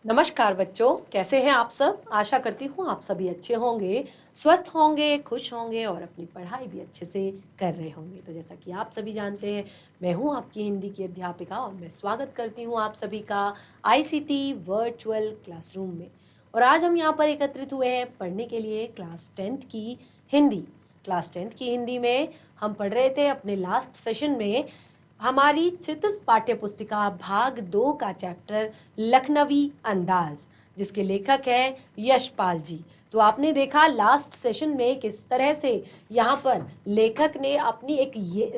नमस्कार बच्चों, कैसे हैं आप सब। आशा करती हूँ आप सभी अच्छे होंगे, स्वस्थ होंगे, खुश होंगे और अपनी पढ़ाई भी अच्छे से कर रहे होंगे। तो जैसा कि आप सभी जानते हैं, मैं हूँ आपकी हिंदी की अध्यापिका और मैं स्वागत करती हूँ आप सभी का आईसीटी वर्चुअल क्लासरूम में। और आज हम यहाँ पर एकत्रित हुए हैं पढ़ने के लिए क्लास 10th की हिंदी। क्लास 10th की हिंदी में हम पढ़ रहे थे अपने लास्ट सेशन में हमारी चित्र पाठ्य पुस्तिका भाग 2 का चैप्टर लखनवी अंदाज, जिसके लेखक हैं यशपाल जी। तो आपने देखा लास्ट सेशन में किस तरह से यहाँ पर लेखक ने अपनी एक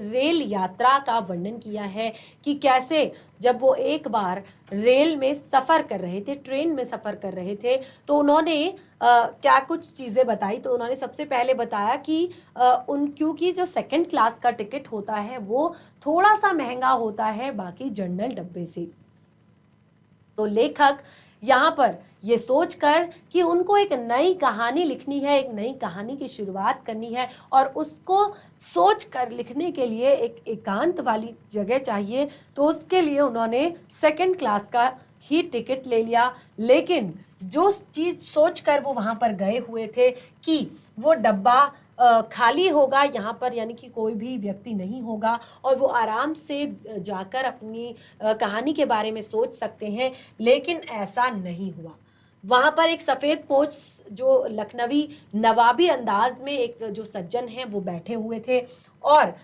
रेल यात्रा का वर्णन किया है कि कैसे जब वो एक बार रेल में सफ़र कर रहे थे, ट्रेन में सफ़र कर रहे थे, तो उन्होंने क्या कुछ चीज़ें बताई। तो उन्होंने सबसे पहले बताया कि क्योंकि जो सेकंड क्लास का टिकट होता है वो थोड़ा सा महंगा होता है बाकी जनरल डब्बे से। तो लेखक यहाँ पर ये सोचकर कि उनको एक नई कहानी लिखनी है, एक नई कहानी की शुरुआत करनी है और उसको सोचकर लिखने के लिए एक एकांत वाली जगह चाहिए, तो उसके लिए उन्होंने सेकंड क्लास का ही टिकट ले लिया। लेकिन जो चीज़ सोचकर वो वहाँ पर गए हुए थे कि वो डब्बा खाली होगा यहाँ पर, यानी कि कोई भी व्यक्ति नहीं होगा और वो आराम से जाकर अपनी कहानी के बारे में सोच सकते हैं, लेकिन ऐसा नहीं हुआ। वहाँ पर एक सफ़ेद पोश जो लखनवी नवाबी अंदाज में एक जो सज्जन हैं वो बैठे हुए थे और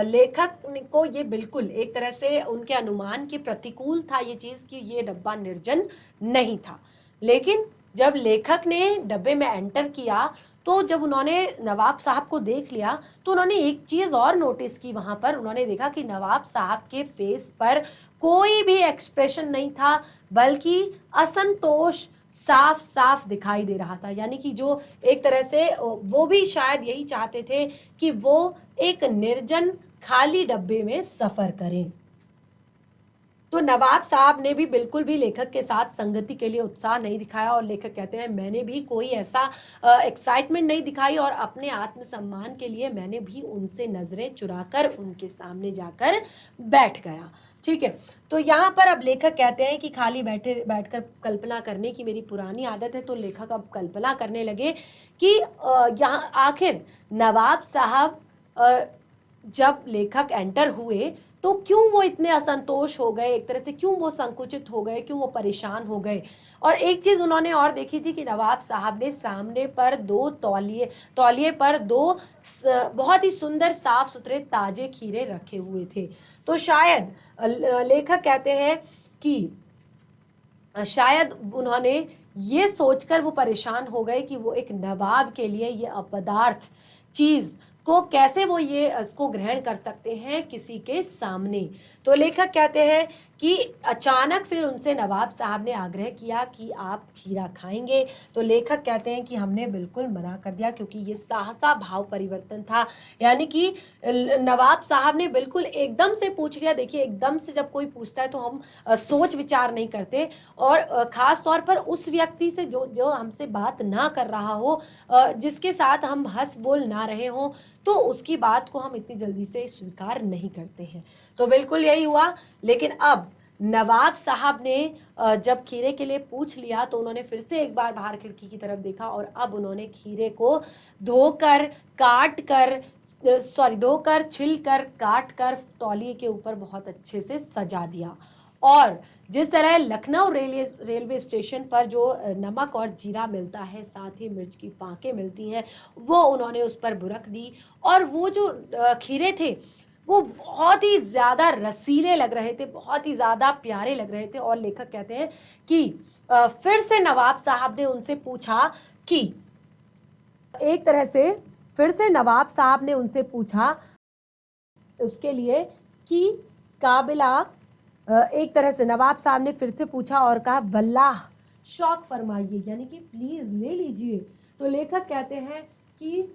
लेखक को ये बिल्कुल एक तरह से उनके अनुमान के प्रतिकूल था ये चीज़ कि ये डब्बा निर्जन नहीं था। लेकिन जब लेखक ने डब्बे में एंटर किया तो जब उन्होंने नवाब साहब को देख लिया तो उन्होंने एक चीज़ और नोटिस की। वहाँ पर उन्होंने देखा कि नवाब साहब के फेस पर कोई भी एक्सप्रेशन नहीं था, बल्कि असंतोष साफ साफ दिखाई दे रहा था। यानी कि जो एक तरह से वो भी शायद यही चाहते थे कि वो एक निर्जन खाली डब्बे में सफ़र करें। तो नवाब साहब ने भी बिल्कुल भी लेखक के साथ संगति के लिए उत्साह नहीं दिखाया और लेखक कहते हैं मैंने भी कोई ऐसा एक्साइटमेंट नहीं दिखाई और अपने आत्मसम्मान के लिए मैंने भी उनसे नज़रें चुराकर उनके सामने जाकर बैठ गया। ठीक है, तो यहाँ पर अब लेखक कहते हैं कि खाली बैठकर कल्पना करने की मेरी पुरानी आदत है। तो लेखक अब कल्पना करने लगे कि यहाँ आखिर नवाब साहब जब लेखक एंटर हुए तो क्यों वो इतने असंतोष हो गए, एक तरह से क्यों वो संकुचित हो गए, क्यों वो परेशान हो गए। और एक चीज़ उन्होंने और देखी थी कि नवाब साहब ने सामने पर दो तौलिए पर दो बहुत ही सुंदर साफ सुथरे ताजे खीरे रखे हुए थे। तो शायद लेखक कहते हैं कि शायद उन्होंने ये सोचकर वो परेशान हो गए कि वो एक नवाब के लिए ये अपदार्थ चीज़ को कैसे वो ये इसको ग्रहण कर सकते हैं किसी के सामने। तो लेखक कहते हैं कि अचानक फिर उनसे नवाब साहब ने आग्रह किया कि आप खीरा खाएंगे। तो लेखक कहते हैं कि हमने बिल्कुल मना कर दिया, क्योंकि ये सहसा भाव परिवर्तन था। यानी कि नवाब साहब ने बिल्कुल एकदम से पूछ लिया। देखिए, एकदम से जब कोई पूछता है तो हम सोच विचार नहीं करते, और ख़ास तौर पर उस व्यक्ति से जो हमसे बात ना कर रहा हो, जिसके साथ हम हंस बोल ना रहे हों, तो उसकी बात को हम इतनी जल्दी से स्वीकार नहीं करते हैं। तो बिल्कुल यही हुआ। लेकिन अब नवाब साहब ने जब खीरे के लिए पूछ लिया तो उन्होंने फिर से एक बार बाहर खिड़की की तरफ देखा और अब उन्होंने खीरे को धोकर काट कर धोकर छिलकर काट कर तौलिए के ऊपर बहुत अच्छे से सजा दिया। और जिस तरह लखनऊ रेलवे स्टेशन पर जो नमक और जीरा मिलता है, साथ ही मिर्च की पाकें मिलती हैं, वो उन्होंने उस पर बुरक दी। और वो जो खीरे थे वो बहुत ही ज़्यादा रसीले लग रहे थे, बहुत ही ज़्यादा प्यारे लग रहे थे। और लेखक कहते हैं कि फिर से नवाब साहब ने उनसे पूछा कि एक तरह से फिर से नवाब साहब ने उनसे पूछा उसके लिए कि काबिला एक तरह से नवाब साहब ने फिर से पूछा और कहा वल्लाह शौक फरमाइए, यानी कि प्लीज ले लीजिए। तो लेखक कहते हैं कि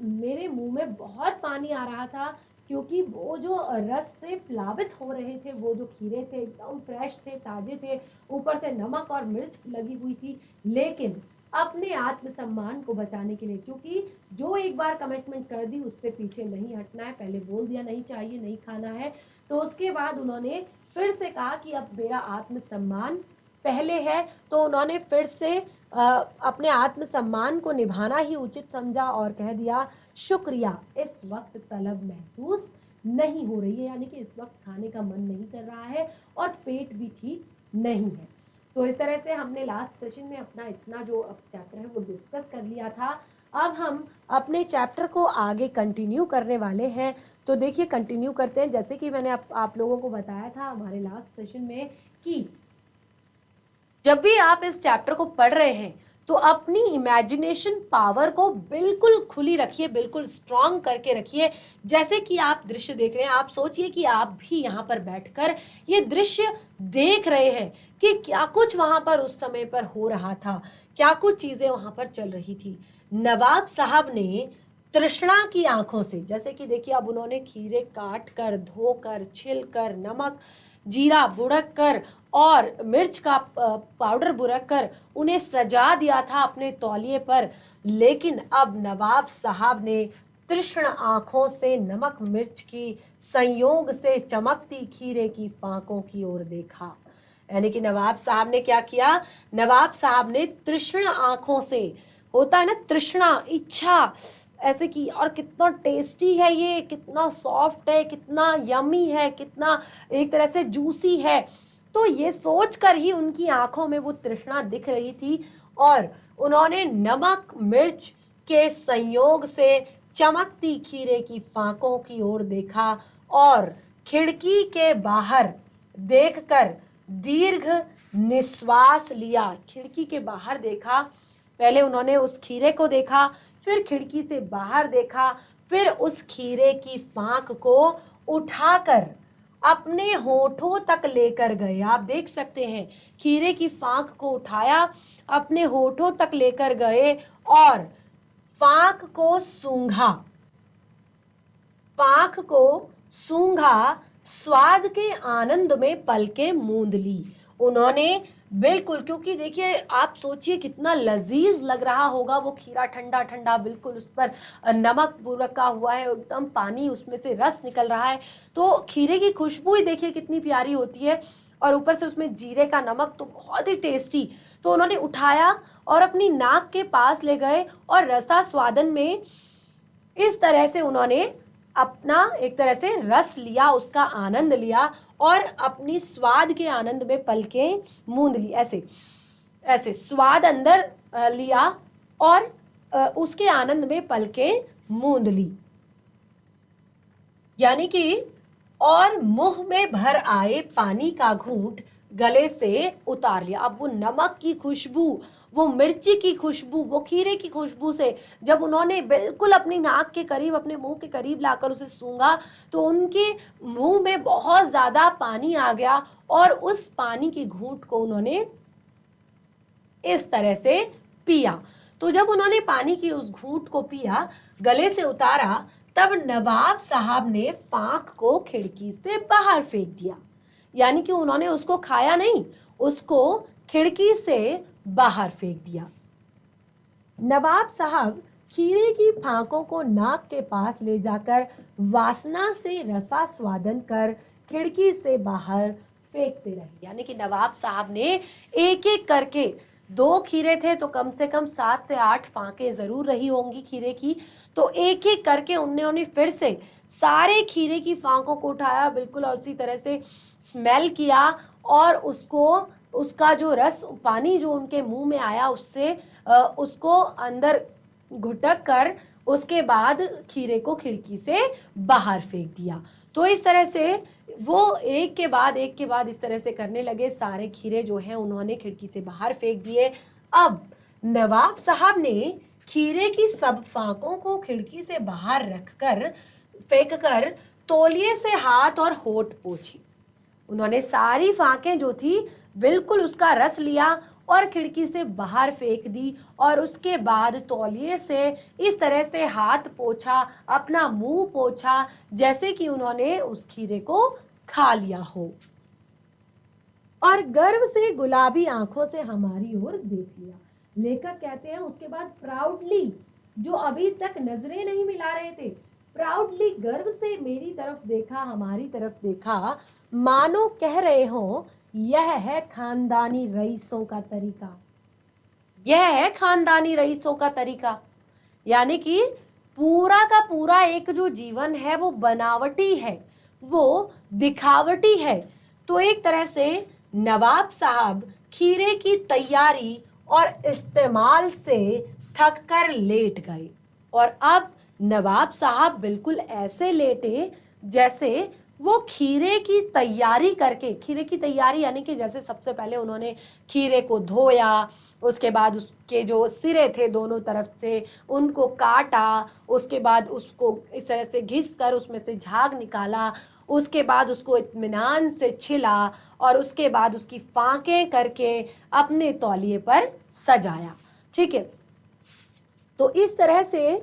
मेरे मुंह में बहुत पानी आ रहा था, क्योंकि वो जो रस से प्लावित हो रहे थे, वो जो खीरे थे एकदम फ्रेश थे, ताजे थे, ऊपर से नमक और मिर्च लगी हुई थी। लेकिन अपने आत्मसम्मान को बचाने के लिए, क्योंकि जो एक बार कमिटमेंट कर दी उससे पीछे नहीं हटना है, पहले बोल दिया नहीं चाहिए, नहीं खाना है, तो उसके बाद उन्होंने फिर से कहा कि अब मेरा आत्मसम्मान पहले है, तो उन्होंने फिर से अपने आत्मसम्मान को निभाना ही उचित समझा और कह दिया शुक्रिया, इस वक्त तलब महसूस नहीं हो रही है, यानी कि इस वक्त खाने का मन नहीं कर रहा है और पेट भी ठीक नहीं है। तो इस तरह से हमने लास्ट सेशन में अपना इतना जो चैप्टर है वो डिस्कस कर लिया था। अब हम अपने चैप्टर को आगे कंटिन्यू करने वाले हैं। तो देखिए कंटिन्यू करते हैं। जैसे कि मैंने आप लोगों को बताया था हमारे लास्ट सेशन में कि जब भी आप इस चैप्टर को पढ़ रहे हैं तो अपनी इमेजिनेशन पावर को बिल्कुल खुली रखिए, बिल्कुल स्ट्रांग करके रखिए। जैसे कि आप दृश्य देख रहे हैं, आप सोचिए कि आप भी यहाँ पर बैठकर ये दृश्य देख रहे हैं कि क्या कुछ वहां पर उस समय पर हो रहा था, क्या कुछ चीजें वहां पर चल रही थी। नवाब साहब ने तृष्णा की आंखों से, जैसे कि देखिए अब उन्होंने खीरे काट कर, धोकर, छिलकर, नमक जीरा बुड़क कर और मिर्च का पाउडर बुरक कर उन्हें सजा दिया था अपने तौलिए पर। लेकिन अब नवाब साहब ने तृष्ण आंखों से नमक मिर्च की संयोग से चमकती खीरे की फांकों की ओर देखा। यानी कि नवाब साहब ने क्या किया, नवाब साहब ने तृष्ण आंखों से, होता है ना तृष्णा, इच्छा ऐसे की, और कितना टेस्टी है ये, कितना सॉफ्ट है, कितना यमी है, कितना एक तरह से जूसी है। तो ये सोचकर ही उनकी आंखों में वो तृष्णा दिख रही थी और उन्होंने नमक मिर्च के संयोग से चमकती खीरे की फांकों की ओर देखा और खिड़की के बाहर देखकर दीर्घ निश्वास लिया। खिड़की के बाहर देखा, पहले उन्होंने उस खीरे को देखा, फिर खिड़की से बाहर देखा, फिर उस खीरे की फांक को उठाकर अपने होठों तक लेकर गए। आप देख सकते हैं खीरे की फांक को उठाया, अपने होठों तक लेकर गए और फांक को सूंघा, फांक को सूंघा, स्वाद के आनंद में पलकें मूंद ली उन्होंने। बिल्कुल, क्योंकि देखिए आप सोचिए कितना लजीज लग रहा होगा वो खीरा, ठंडा ठंडा, बिल्कुल उस पर नमक रखा हुआ है, एकदम पानी उसमें से रस निकल रहा है। तो खीरे की खुशबू ही देखिए कितनी प्यारी होती है और ऊपर से उसमें जीरे का नमक तो बहुत ही टेस्टी। तो उन्होंने उठाया और अपनी नाक के पास ले गए और रसा स्वादन में इस तरह से उन्होंने अपना एक तरह से रस लिया, उसका आनंद लिया और अपनी स्वाद के आनंद में पलकें मूंद ली। ऐसे ऐसे स्वाद अंदर लिया और उसके आनंद में पलकें मूंद ली, यानी कि और मुंह में भर आए पानी का घूंट गले से उतार लिया। अब वो नमक की खुशबू, वो मिर्ची की खुशबू, वो खीरे की खुशबू से जब उन्होंने बिल्कुल अपनी नाक के करीब, अपने मुंह के करीब लाकर उसे सूंघा तो उनके मुंह में बहुत ज्यादा पानी आ गया और उस पानी की घूंट को उन्होंने इस तरह से पिया। तो जब उन्होंने पानी की उस घूंट को पिया, गले से उतारा, तब नवाब साहब ने फांक को खिड़की से बाहर फेंक दिया। यानी कि उन्होंने उसको खाया नहीं, उसको खिड़की से बाहर फेंक दिया। नवाब साहब खीरे की फांकों को नाक के पास ले जाकर वासना से रसा स्वादन कर खिड़की से बाहर फेंकते रहे। यानी कि नवाब साहब ने एक एक करके, 2 खीरे थे तो कम से कम 7 से 8 फांके जरूर रही होंगी खीरे की, तो एक एक करके उन्होंने फिर से सारे खीरे की फांकों को उठाया बिल्कुल और उसी तरह से स्मेल किया और उसको, उसका जो रस, पानी जो उनके मुंह में आया उससे उसको अंदर घुटक कर उसके बाद खीरे को खिड़की से बाहर फेंक दिया। तो इस तरह से वो एक के बाद इस तरह से करने लगे। सारे खीरे जो हैं उन्होंने खिड़की से बाहर फेंक दिए। अब नवाब साहब ने खीरे की सब फांकों को खिड़की से बाहर रखकर, फेंककर तौलिए से हाथ और होठ पोंछे। उन्होंने सारी फांकें जो थी बिल्कुल उसका रस लिया और खिड़की से बाहर फेंक दी और उसके बाद तौलिए से इस तरह से हाथ पोंछा, अपना मुंह पोंछा, जैसे कि उन्होंने उस खीरे को खा लिया हो और गर्व से गुलाबी आंखों से हमारी ओर देख लिया। लेखक कहते हैं उसके बाद प्राउडली, जो अभी तक नजरें नहीं मिला रहे थे, प्राउडली गर्व से मेरी तरफ देखा, हमारी तरफ देखा, मानो कह रहे हो यह है खानदानी रईसों का तरीका। यह है खानदानी रईसों का तरीका, यानी कि पूरा का पूरा एक जो जीवन है वो बनावटी है, वो दिखावटी है। तो एक तरह से नवाब साहब खीरे की तैयारी और इस्तेमाल से थक कर लेट गए, और अब नवाब साहब बिल्कुल ऐसे लेटे जैसे वो खीरे की तैयारी करके, खीरे की तैयारी यानी कि जैसे सबसे पहले उन्होंने खीरे को धोया, उसके बाद उसके जो सिरे थे दोनों तरफ से उनको काटा, उसके बाद उसको इस तरह से घिस कर उसमें से झाग निकाला, उसके बाद उसको इत्मीनान से छिला और उसके बाद उसकी फांकें करके अपने तौलिए पर सजाया। ठीक है, तो इस तरह से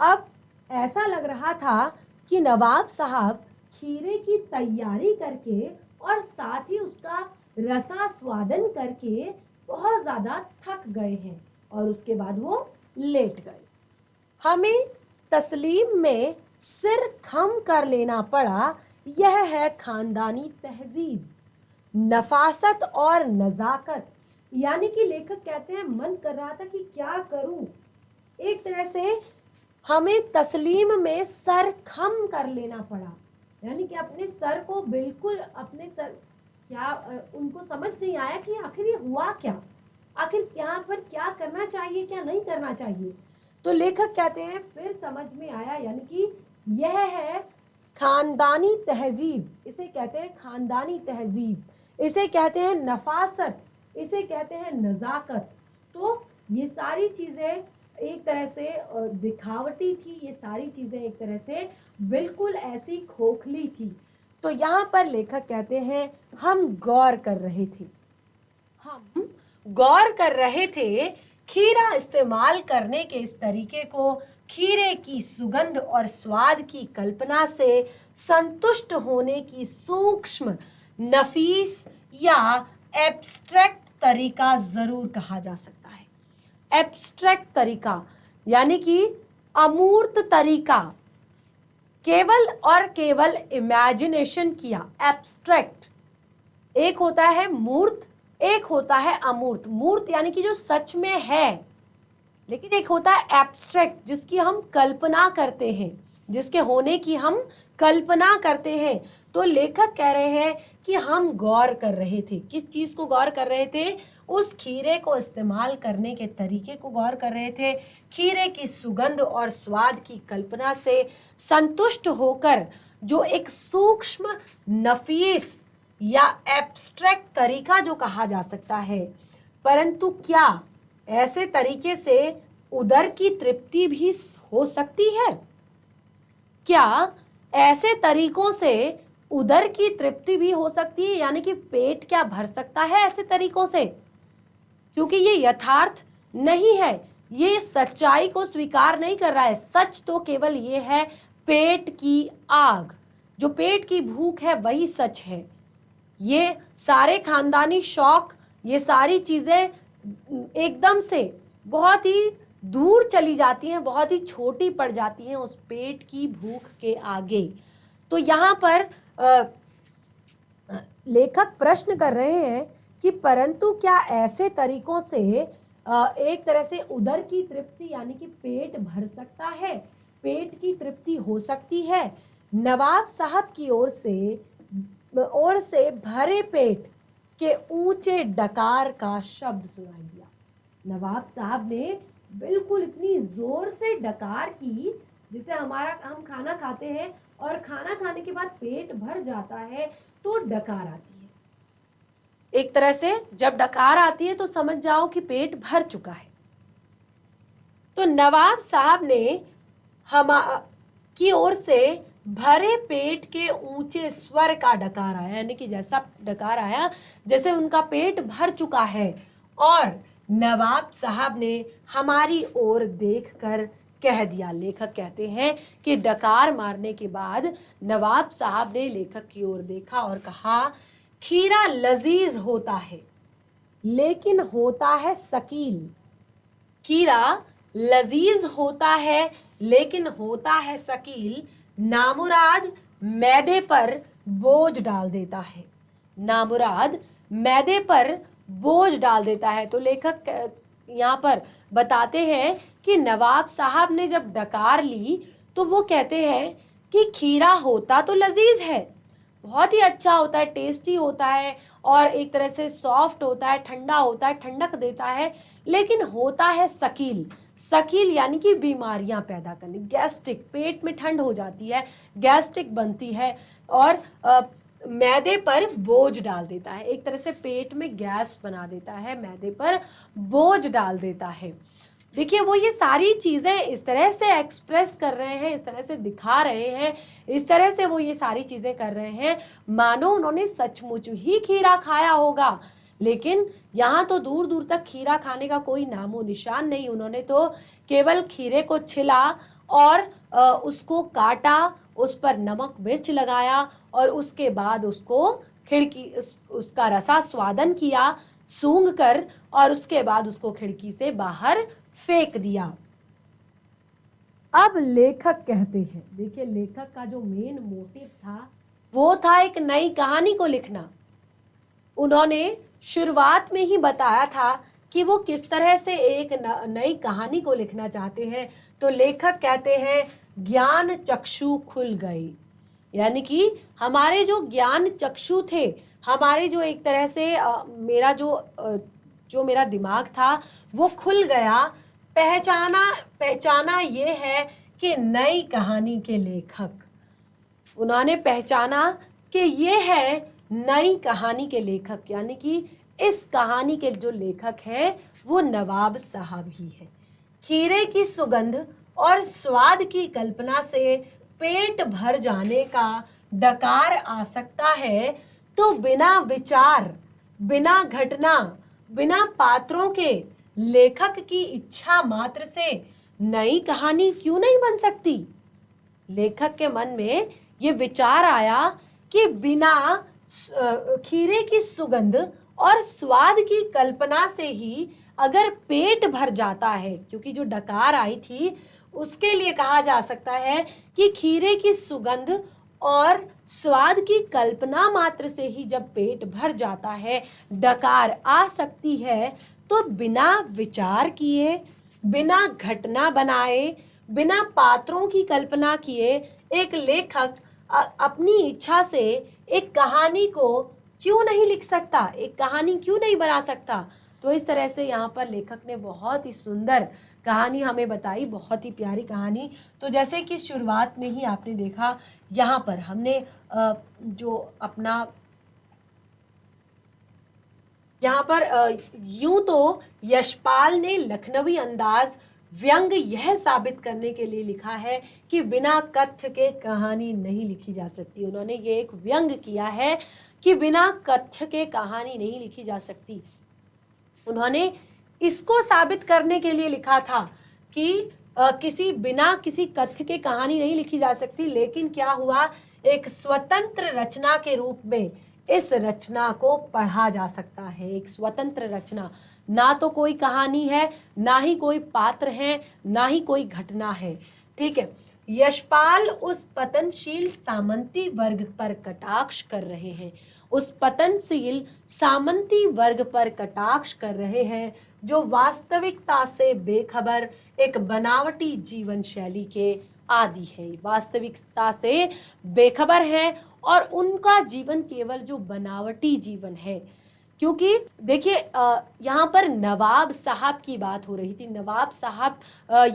अब ऐसा लग रहा था कि नवाब साहब खीरे की तैयारी करके और साथ ही उसका रसास्वादन करके बहुत ज्यादा थक गए हैं और उसके बाद वो लेट गए। हमें तस्लीम में सिर खम कर लेना पड़ा। यह है खानदानी तहजीब, नफासत और नजाकत। यानी कि लेखक कहते हैं मन कर रहा था कि क्या करूं, एक तरह से हमें तस्लीम में सर खम कर लेना पड़ा, यानी कि अपने सर को बिल्कुल अपने सर क्या उनको समझ नहीं आया कि आखिर ये हुआ क्या, आखिर यहाँ पर क्या करना चाहिए क्या नहीं करना चाहिए। तो लेखक कहते हैं फिर समझ में आया, यानी कि यह है खानदानी तहजीब, इसे कहते हैं खानदानी तहजीब, इसे कहते हैं नफासत, इसे कहते हैं नजाकत। तो ये सारी चीजें एक तरह से दिखावटी थी, ये सारी चीजें एक तरह से बिल्कुल ऐसी खोखली थी। तो यहाँ पर लेखक कहते हैं हम गौर कर रहे थे, हम गौर कर रहे थे खीरा इस्तेमाल करने के इस तरीके को, खीरे की सुगंध और स्वाद की कल्पना से संतुष्ट होने की सूक्ष्म, नफीस या एब्स्ट्रैक्ट तरीका जरूर कहा जा सकता है। एब्स्ट्रैक्ट तरीका यानी कि अमूर्त तरीका, केवल और केवल इमेजिनेशन किया। एब्स्ट्रैक्ट एक होता है मूर्त, एक होता है अमूर्त। मूर्त यानी कि जो सच में है, लेकिन एक होता है एब्स्ट्रैक्ट जिसकी हम कल्पना करते हैं, जिसके होने की हम कल्पना करते हैं। तो लेखक कह रहे हैं कि हम गौर कर रहे थे, किस चीज को गौर कर रहे थे, उस खीरे को इस्तेमाल करने के तरीके को गौर कर रहे थे। खीरे की सुगंध और स्वाद की कल्पना से संतुष्ट होकर जो एक सूक्ष्म, नफीस या एब्स्ट्रैक्ट तरीका जो कहा जा सकता है, परंतु क्या ऐसे तरीके से उदर की तृप्ति भी हो सकती है? क्या ऐसे तरीकों से उदर की तृप्ति भी हो सकती है, यानी कि पेट क्या भर सकता है ऐसे तरीकों से? क्योंकि ये यथार्थ नहीं है, ये सच्चाई को स्वीकार नहीं कर रहा है। सच तो केवल ये है पेट की आग, जो पेट की भूख है वही सच है। ये सारे खानदानी शौक, ये सारी चीजें एकदम से बहुत ही दूर चली जाती हैं, बहुत ही छोटी पड़ जाती हैं उस पेट की भूख के आगे। तो यहाँ पर लेखक प्रश्न कर रहे हैं कि परंतु क्या ऐसे तरीकों से एक तरह से उदर की तृप्ति यानी कि पेट भर सकता है, पेट की तृप्ति हो सकती है? नवाब साहब की ओर से भरे पेट के ऊंचे डकार का शब्द सुनाई दिया। नवाब साहब ने बिल्कुल इतनी जोर से डकार की, जिसे हम खाना खाते हैं और खाना खाने के बाद पेट भर जाता है तो डकार आती है। एक तरह से जब डकार आती है तो समझ जाओ कि पेट भर चुका है। तो नवाब साहब ने हम की ओर से भरे पेट के ऊंचे स्वर का डकार आया, यानी कि जैसा डकार आया जैसे उनका पेट भर चुका है, और नवाब साहब ने हमारी ओर देखकर कह दिया। लेखक कहते हैं कि डकार मारने के बाद नवाब साहब ने लेखक की ओर देखा और कहा, खीरा लजीज होता है लेकिन होता है सकील। खीरा लजीज होता है लेकिन होता है सकील, नामुराद मैदे पर बोझ डाल देता है। नामुराद मैदे पर बोझ डाल देता है। तो लेखक यहाँ पर बताते हैं कि नवाब साहब ने जब डकार ली तो वो कहते हैं कि खीरा होता तो लजीज है, बहुत ही अच्छा होता है, टेस्टी होता है और एक तरह से सॉफ्ट होता है, ठंडा होता है, ठंडक देता है, लेकिन होता है शकील। शकील यानी कि बीमारियां पैदा करनी, गैस्ट्रिक, पेट में ठंड हो जाती है, गैस्ट्रिक बनती है और मैदे पर बोझ डाल देता है, एक तरह से पेट में गैस बना देता है, मैदे पर बोझ डाल देता है। देखिए वो ये सारी चीज़ें इस तरह से एक्सप्रेस कर रहे हैं, इस तरह से दिखा रहे हैं, इस तरह से वो ये सारी चीज़ें कर रहे हैं मानो उन्होंने सचमुच ही खीरा खाया होगा। लेकिन यहाँ तो दूर दूर तक खीरा खाने का कोई नामो निशान नहीं, उन्होंने तो केवल खीरे को छिला और उसको काटा, उस पर नमक मिर्च लगाया और उसके बाद उसको खिड़की उसका रसा स्वादन किया सूंघ कर और उसके बाद उसको खिड़की से बाहर फेंक दिया। अब लेखक कहते हैं, देखिए लेखक का जो मेन मोटिव था वो था एक नई कहानी को लिखना। उन्होंने शुरुआत में ही बताया था कि वो किस तरह से एक नई कहानी को लिखना चाहते हैं। तो लेखक कहते हैं ज्ञान चक्षु खुल गए, यानी कि हमारे जो ज्ञान चक्षु थे, हमारे जो एक तरह से मेरा जो मेरा दिमाग था वो खुल गया। पहचाना ये है कि नई कहानी के लेखक, उन्होंने पहचाना कि ये है नई कहानी के लेखक, यानी कि इस कहानी के जो लेखक हैं वो नवाब साहब ही है। खीरे की सुगंध और स्वाद की कल्पना से पेट भर जाने का डकार आ सकता है, तो बिना विचार, बिना घटना, बिना पात्रों के लेखक की इच्छा मात्र से नई कहानी क्यों नहीं बन सकती। लेखक के मन में ये विचार आया कि बिना खीरे की सुगंध और स्वाद की कल्पना से ही अगर पेट भर जाता है, क्योंकि जो डकार आई थी उसके लिए कहा जा सकता है कि खीरे की सुगंध और स्वाद की कल्पना मात्र से ही जब पेट भर जाता है डकार आ सकती है, तो बिना विचार किए, बिना घटना बनाए, बिना पात्रों की कल्पना किए एक लेखक अपनी इच्छा से एक कहानी को क्यों नहीं लिख सकता, एक कहानी क्यों नहीं बना सकता। तो इस तरह से यहाँ पर लेखक ने बहुत ही सुंदर कहानी हमें बताई, बहुत ही प्यारी कहानी। तो जैसे कि शुरुआत में ही आपने देखा, यहाँ पर हमने जो अपना यहाँ पर यूं तो यशपाल ने लखनवी अंदाज व्यंग यह साबित करने के लिए लिखा है कि बिना कथ्य के कहानी नहीं लिखी जा सकती। उन्होंने ये एक व्यंग किया है कि बिना कथ्य के कहानी नहीं लिखी जा सकती। उन्होंने इसको साबित करने के लिए लिखा था कि बिना किसी कथ्य के कहानी नहीं लिखी जा सकती। लेकिन क्या हुआ, एक स्वतंत्र रचना के रूप में इस रचना को पढ़ा जा सकता है। एक स्वतंत्र रचना, ना तो कोई कहानी है, ना ही कोई पात्र है, ना ही कोई घटना है। ठीक है, यशपाल उस पतनशील सामंती वर्ग पर कटाक्ष कर रहे हैं, उस पतनशील सामंती वर्ग पर कटाक्ष कर रहे हैं जो वास्तविकता से बेखबर एक बनावटी जीवन शैली के आदि है, वास्तविकता से बेखबर है और उनका जीवन केवल जो बनावटी जीवन है। क्योंकि देखिए यहाँ पर नवाब साहब की बात हो रही थी, नवाब साहब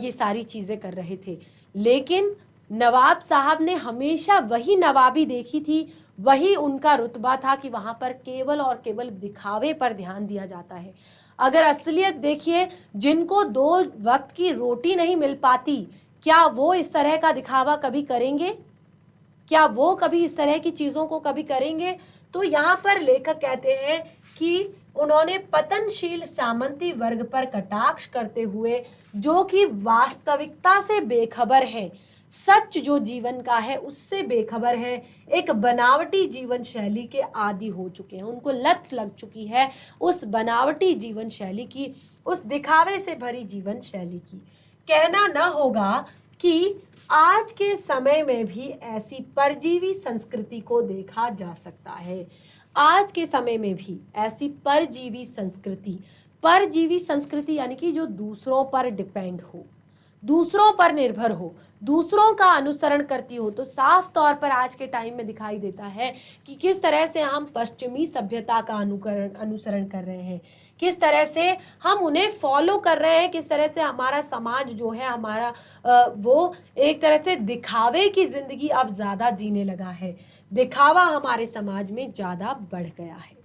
ये सारी चीज़ें कर रहे थे, लेकिन नवाब साहब ने हमेशा वही नवाबी देखी थी, वही उनका रुतबा था कि वहाँ पर केवल और केवल दिखावे पर ध्यान दिया जाता है। अगर असलियत देखिए, जिनको 2 वक्त की रोटी नहीं मिल पाती, क्या वो इस तरह का दिखावा कभी करेंगे? क्या वो कभी इस तरह की चीज़ों को कभी करेंगे? तो यहाँ पर लेखक कहते हैं कि उन्होंने पतनशील सामंती वर्ग पर कटाक्ष करते हुए, जो कि वास्तविकता से बेखबर है, सच जो जीवन का है उससे बेखबर है, एक बनावटी जीवन शैली के आदी हो चुके हैं, उनको लत लग चुकी है उस बनावटी जीवन शैली की, उस दिखावे से भरी जीवन शैली की। कहना न होगा कि आज के समय में भी ऐसी परजीवी संस्कृति को देखा जा सकता है। आज के समय में भी ऐसी परजीवी संस्कृति यानी कि जो दूसरों पर डिपेंड हो, दूसरों पर निर्भर हो, दूसरों का अनुसरण करती हो, तो साफ तौर पर आज के टाइम में दिखाई देता है कि किस तरह से हम पश्चिमी सभ्यता का अनुसरण कर रहे हैं, किस तरह से हम उन्हें फॉलो कर रहे हैं, किस तरह से हमारा समाज जो है हमारा वो एक तरह से दिखावे की जिंदगी अब ज्यादा जीने लगा है, दिखावा हमारे समाज में ज्यादा बढ़ गया है।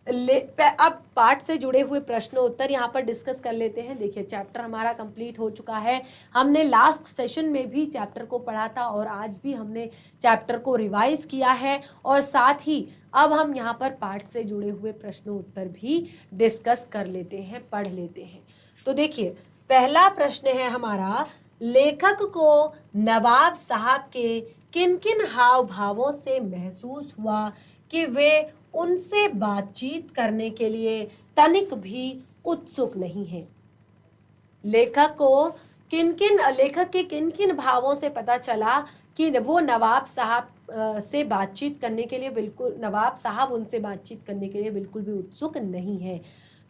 अब पाठ से जुड़े हुए प्रश्न उत्तर यहाँ पर डिस्कस कर लेते हैं। देखिए चैप्टर हमारा कंप्लीट हो चुका है। हमने लास्ट सेशन में भी चैप्टर को पढ़ा था और आज भी हमने चैप्टर को रिवाइज किया है, और साथ ही अब हम यहाँ पर पाठ से जुड़े हुए प्रश्न उत्तर भी डिस्कस कर लेते हैं, पढ़ लेते हैं। तो देखिए पहला प्रश्न है हमारा, लेखक को नवाब साहब के किन किन हाव भावों से महसूस हुआ कि वे उनसे बातचीत करने के लिए तनिक भी उत्सुक नहीं है। लेखक के किन किन भावों से पता चला कि वो नवाब साहब से बातचीत करने के लिए नवाब साहब उनसे बातचीत करने के लिए बिल्कुल भी उत्सुक नहीं है।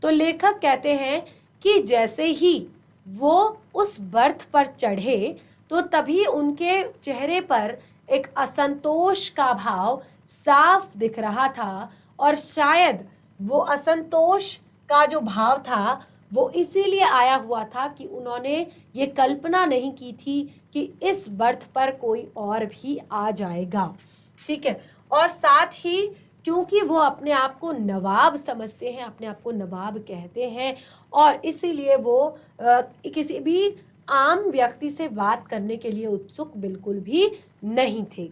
तो लेखक कहते हैं कि जैसे ही वो उस बर्थ पर चढ़े तो तभी उनके चेहरे पर एक असंतोष का भाव साफ दिख रहा था, और शायद वो असंतोष का जो भाव था वो इसीलिए आया हुआ था कि उन्होंने ये कल्पना नहीं की थी कि इस बर्थ पर कोई और भी आ जाएगा। ठीक है, और साथ ही क्योंकि वो अपने आप को नवाब समझते हैं, अपने आप को नवाब कहते हैं, और इसीलिए वो किसी भी आम व्यक्ति से बात करने के लिए उत्सुक बिल्कुल भी नहीं थे।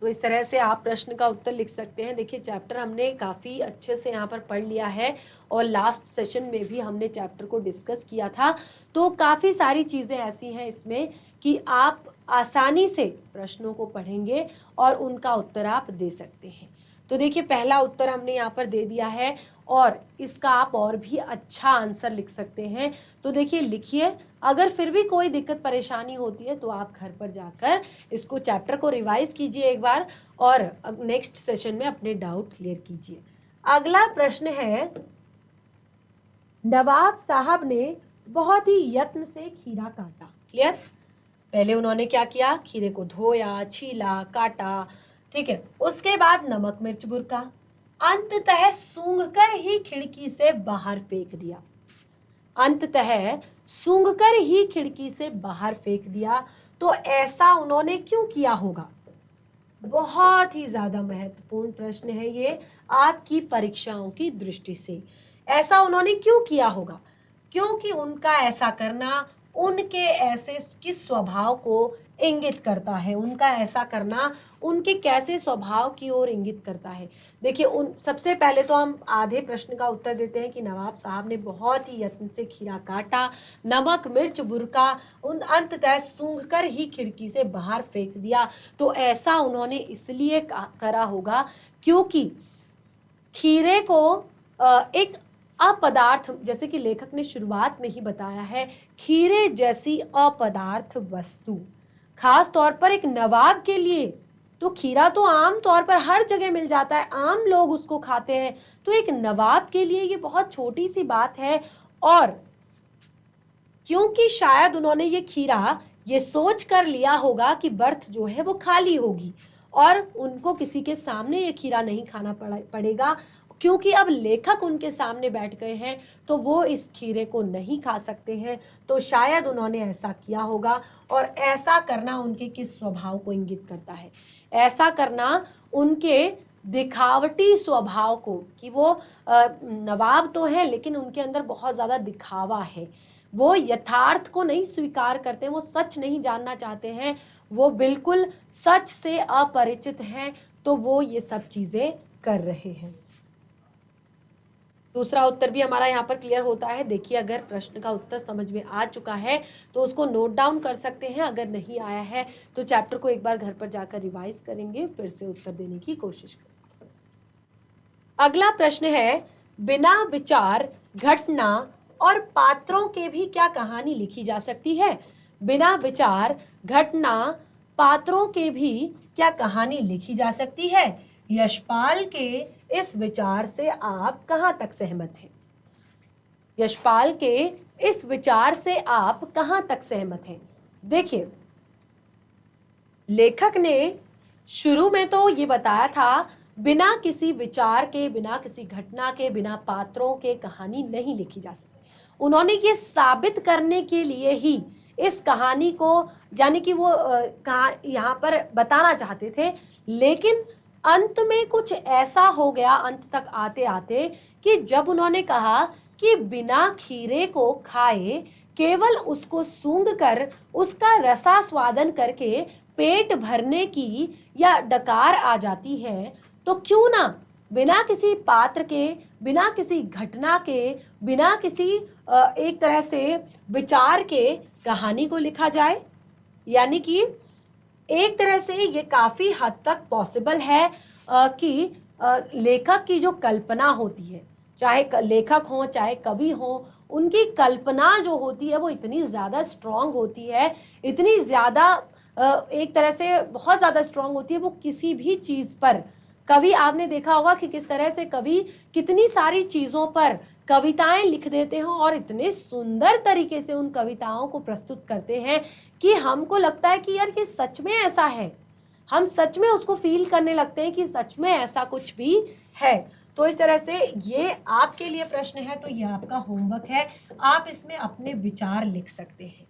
तो इस तरह से आप प्रश्न का उत्तर लिख सकते हैं। देखिए चैप्टर हमने काफ़ी अच्छे से यहाँ पर पढ़ लिया है, और लास्ट सेशन में भी हमने चैप्टर को डिस्कस किया था, तो काफ़ी सारी चीज़ें ऐसी हैं इसमें कि आप आसानी से प्रश्नों को पढ़ेंगे और उनका उत्तर आप दे सकते हैं। तो देखिए पहला उत्तर हमने यहाँ पर दे दिया है, और इसका आप और भी अच्छा आंसर लिख सकते हैं। तो देखिए लिखिए, अगर फिर भी कोई दिक्कत परेशानी होती है तो आप घर पर जाकर इसको चैप्टर को रिवाइज कीजिए एक बार, और नेक्स्ट सेशन में अपने डाउट क्लियर कीजिए। अगला प्रश्न है, नवाब साहब ने बहुत ही यत्न से खीरा काटा। क्लियर? पहले उन्होंने क्या किया, खीरे को धोया, छीला, काटा, ठीक है, उसके बाद नमक मिर्च बुरका, अंततः सूंघकर ही खिड़की से बाहर फेंक दिया। अंततः सूंघकर ही खिड़की से बाहर फेंक दिया। तो ऐसा उन्होंने क्यों किया होगा? बहुत ही ज्यादा महत्वपूर्ण प्रश्न है ये आपकी परीक्षाओं की दृष्टि से। ऐसा उन्होंने क्यों किया होगा? क्योंकि उनका ऐसा करना उनके ऐसे किस स्वभाव को इंगित करता है, उनका ऐसा करना उनके कैसे स्वभाव की ओर इंगित करता है। देखिए सबसे पहले तो हम आधे प्रश्न का उत्तर देते हैं कि नवाब साहब ने बहुत ही यत्न से खीरा काटा, नमक मिर्च बुरका, अंततः सूंघकर ही खिड़की से बाहर फेंक दिया। तो ऐसा उन्होंने इसलिए करा होगा क्योंकि खीरे को एक अपदार्थ, जैसे कि लेखक ने शुरुआत में ही बताया है, खीरे जैसी अपदार्थ वस्तु खास तौर पर एक नवाब के लिए, तो खीरा तो आम तौर पर हर जगह मिल जाता है, आम लोग उसको खाते हैं, तो एक नवाब के लिए ये बहुत छोटी सी बात है। और क्योंकि शायद उन्होंने ये खीरा ये सोच कर लिया होगा कि बर्थ जो है वो खाली होगी और उनको किसी के सामने ये खीरा नहीं खाना पड़ेगा, क्योंकि अब लेखक उनके सामने बैठ गए हैं तो वो इस खीरे को नहीं खा सकते हैं। तो शायद उन्होंने ऐसा किया होगा, और ऐसा करना उनके किस स्वभाव को इंगित करता है? ऐसा करना उनके दिखावटी स्वभाव को, कि वो नवाब तो है लेकिन उनके अंदर बहुत ज़्यादा दिखावा है, वो यथार्थ को नहीं स्वीकार करते, वो सच नहीं जानना चाहते हैं, वो बिल्कुल सच से अपरिचित हैं, तो वो ये सब चीज़ें कर रहे हैं। दूसरा उत्तर भी हमारा यहाँ पर क्लियर होता है। देखिए अगर प्रश्न का उत्तर समझ में आ चुका है तो उसको नोट डाउन कर सकते हैं, अगर नहीं आया है तो चैप्टर को एक बार घर पर जाकर रिवाइज करेंगे, फिर से उत्तर देने की कोशिश करेंगे। अगला प्रश्न है, बिना विचार, घटना और पात्रों के भी क्या कहानी लिखी जा सकती है? बिना विचार, घटना, पात्रों के भी क्या कहानी लिखी जा सकती है? यशपाल के इस विचार से आप कहां तक सहमत हैं? यशपाल के इस विचार से आप कहां तक सहमत हैं? देखिए, लेखक ने शुरू में तो ये बताया था बिना किसी विचार के, बिना किसी घटना के, बिना पात्रों के कहानी नहीं लिखी जा सकती। उन्होंने ये साबित करने के लिए ही इस कहानी को, यानी कि वो यहाँ पर बताना चाहते थे, लेकिन अंत में कुछ ऐसा हो गया अंत तक आते आते कि जब उन्होंने कहा कि बिना खीरे को खाए, केवल उसको सूंघ कर उसका रसास्वादन करके पेट भरने की या डकार आ जाती है, तो क्यों ना बिना किसी पात्र के, बिना किसी घटना के, बिना किसी एक तरह से विचार के कहानी को लिखा जाए। यानी कि एक तरह से ये काफी हद तक पॉसिबल है कि लेखक की जो कल्पना होती है, चाहे लेखक हो चाहे कवि हो, उनकी कल्पना जो होती है वो इतनी ज़्यादा स्ट्रांग होती है, इतनी ज़्यादा एक तरह से बहुत ज़्यादा स्ट्रांग होती है। वो किसी भी चीज़ पर, कवि, आपने देखा होगा कि किस तरह से कवि कितनी सारी चीज़ों पर कविताएं लिख देते हैं और इतने सुंदर तरीके से उन कविताओं को प्रस्तुत करते हैं कि हमको लगता है कि यार ये सच में ऐसा है, हम सच में उसको फील करने लगते हैं कि सच में ऐसा कुछ भी है। तो इस तरह से ये आपके लिए प्रश्न है, तो ये आपका होमवर्क है, आप इसमें अपने विचार लिख सकते हैं।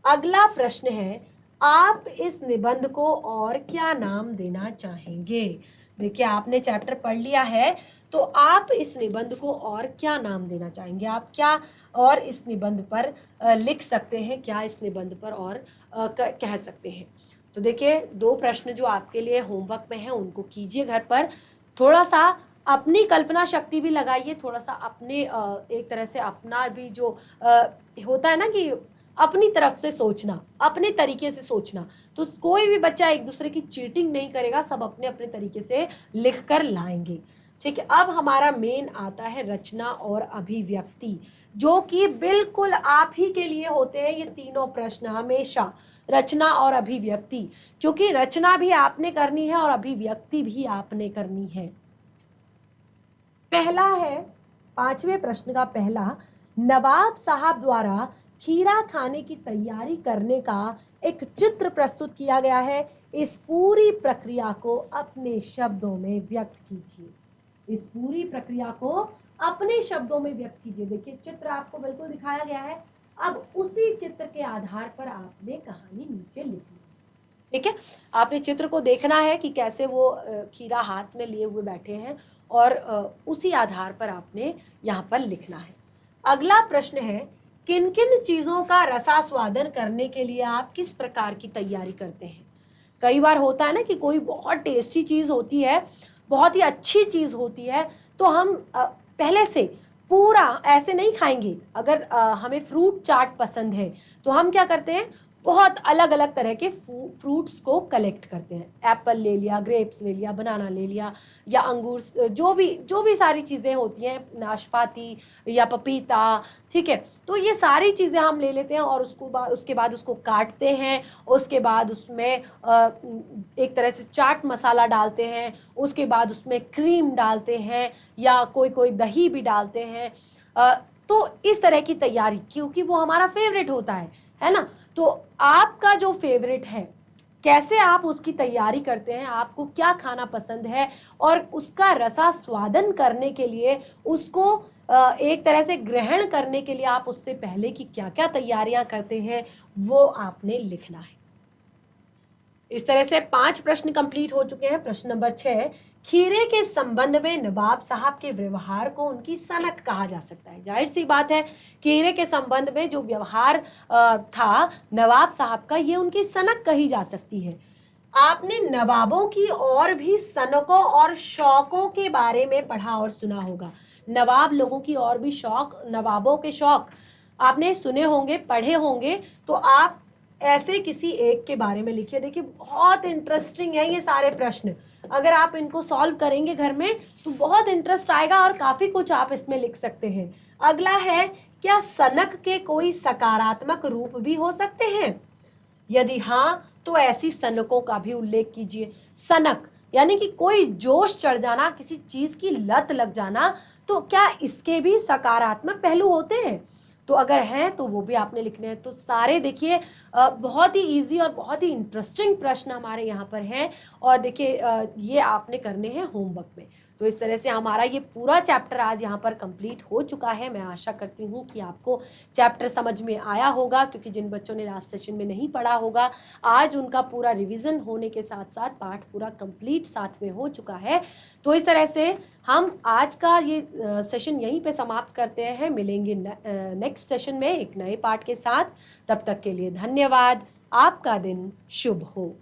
अगला प्रश्न है, आप इस निबंध को और क्या नाम देना चाहेंगे? देखिए, आपने चैप्टर पढ़ लिया है, तो आप इस निबंध को और क्या नाम देना चाहेंगे? आप क्या और इस निबंध पर लिख सकते हैं, क्या इस निबंध पर और कह सकते हैं? तो देखिए, 2 प्रश्न जो आपके लिए होमवर्क में हैं उनको कीजिए घर पर, थोड़ा सा अपनी कल्पना शक्ति भी लगाइए, थोड़ा सा अपने एक तरह से अपना भी जो होता है ना कि अपनी तरफ से सोचना, अपने तरीके से सोचना, तो कोई भी बच्चा एक दूसरे की चीटिंग नहीं करेगा, सब अपने अपने तरीके से लिख कर लाएंगे। ठीक है, अब हमारा मेन आता है रचना और अभिव्यक्ति, जो कि बिल्कुल आप ही के लिए होते हैं ये तीनों प्रश्न हमेशा, रचना और अभिव्यक्ति, क्योंकि रचना भी आपने करनी है और अभिव्यक्ति भी आपने करनी है। पहला है 5वें प्रश्न का पहला, नवाब साहब द्वारा खीरा खाने की तैयारी करने का एक चित्र प्रस्तुत किया गया है, इस पूरी प्रक्रिया को अपने शब्दों में व्यक्त कीजिए। इस पूरी प्रक्रिया को अपने शब्दों में व्यक्त कीजिए। देखिए, चित्र आपको बिल्कुल दिखाया गया है, अब उसी चित्र के आधार पर आपने कहानी नीचे लिखनी है। ठीक है, आपने चित्र को देखना है कि कैसे वो खीरा हाथ में लिए हुए बैठे हैं, और उसी आधार पर आपने यहाँ पर लिखना है। अगला प्रश्न है, किन किन चीज़ों का रसास्वादन करने के लिए आप किस प्रकार की तैयारी करते हैं? कई बार होता है ना कि कोई बहुत टेस्टी चीज़ होती है, बहुत ही अच्छी चीज़ होती है, तो हम पहले से पूरा ऐसे नहीं खाएंगे। अगर हमें फ्रूट चाट पसंद है तो हम क्या करते हैं, बहुत अलग अलग तरह के फ्रूट्स को कलेक्ट करते हैं। एप्पल ले लिया, ग्रेप्स ले लिया, बनाना ले लिया, या अंगूर, जो भी सारी चीज़ें होती हैं, नाशपाती या पपीता, ठीक है, तो ये सारी चीज़ें हम ले लेते हैं और उसके बाद उसको काटते हैं, उसके बाद उसमें एक तरह से चाट मसाला डालते हैं, उसके बाद उसमें क्रीम डालते हैं या कोई दही भी डालते हैं। तो इस तरह की तैयारी, क्योंकि वो हमारा फेवरेट होता है ना। तो आपका जो फेवरेट है, कैसे आप उसकी तैयारी करते हैं, आपको क्या खाना पसंद है, और उसका रसास्वादन करने के लिए, उसको एक तरह से ग्रहण करने के लिए आप उससे पहले की क्या क्या तैयारियां करते हैं, वो आपने लिखना है। इस तरह से 5 प्रश्न कंप्लीट हो चुके हैं। प्रश्न नंबर 6, खीरे के संबंध में नवाब साहब के व्यवहार को उनकी सनक कहा जा सकता है। जाहिर सी बात है, खीरे के संबंध में जो व्यवहार था नवाब साहब का, ये उनकी सनक कही जा सकती है। आपने नवाबों की और भी सनकों और शौकों के बारे में पढ़ा और सुना होगा। नवाब लोगों की और भी शौक, नवाबों के शौक आपने सुने होंगे, पढ़े होंगे, तो आप ऐसे किसी एक के बारे में लिखिए। देखिए, बहुत इंटरेस्टिंग है ये सारे प्रश्न, अगर आप इनको सॉल्व करेंगे घर में तो बहुत इंटरेस्ट आएगा और काफी कुछ आप इसमें लिख सकते हैं। अगला है, क्या सनक के कोई सकारात्मक रूप भी हो सकते हैं? यदि हाँ, तो ऐसी सनकों का भी उल्लेख कीजिए। सनक यानी कि कोई जोश चढ़ जाना, किसी चीज़ की लत लग जाना, तो क्या इसके भी सकारात्मक पहलू होते हैं? तो अगर हैं तो वो भी आपने लिखने हैं। तो सारे देखिए बहुत ही इजी और बहुत ही इंटरेस्टिंग प्रश्न हमारे यहाँ पर हैं, और देखिए ये आपने करने हैं होमवर्क में। तो इस तरह से हमारा ये पूरा चैप्टर आज यहाँ पर कंप्लीट हो चुका है। मैं आशा करती हूँ कि आपको चैप्टर समझ में आया होगा, क्योंकि जिन बच्चों ने लास्ट सेशन में नहीं पढ़ा होगा, आज उनका पूरा रिवीजन होने के साथ साथ पाठ पूरा कंप्लीट साथ में हो चुका है। तो इस तरह से हम आज का ये सेशन यहीं पे समाप्त करते हैं। मिलेंगे नेक्स्ट सेशन में एक नए पाठ के साथ। तब तक के लिए धन्यवाद। आपका दिन शुभ हो।